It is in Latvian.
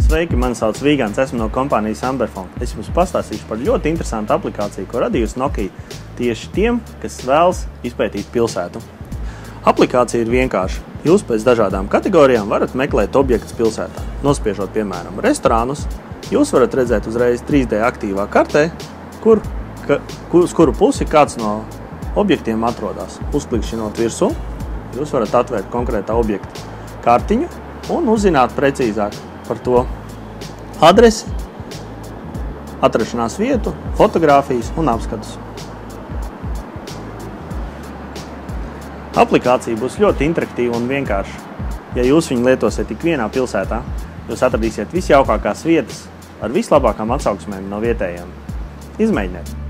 Sveiki, mani sauc Vīgants, esmu no kompānijas Amberphone. Es jums pastāstīšu par ļoti interesantu aplikāciju, ko radījusi Nokia tieši tiem, kas vēlas izpētīt pilsētu. Aplikācija ir vienkārša. Jūs pēc dažādām kategorijām varat meklēt objektus pilsētā. Nospiežot, piemēram, restorānus, jūs varat redzēt uzreiz 3D aktīvā kartē, uz kuru pusi kāds no objektiem atrodas. Uzklikšķinot virsū, jūs varat atvērt konkrētā objekta kartiņu un uzzināt precīzāk par to adresi, atrašanās vietu, fotogrāfijas un apskatus. Aplikācija būs ļoti interaktīva un vienkārša. Ja jūs viņu lietosiet tik vienā pilsētā, jūs atradīsiet visjaukākās vietas ar vislabākām atsauksmēm no vietējiem. Izmēģiniet!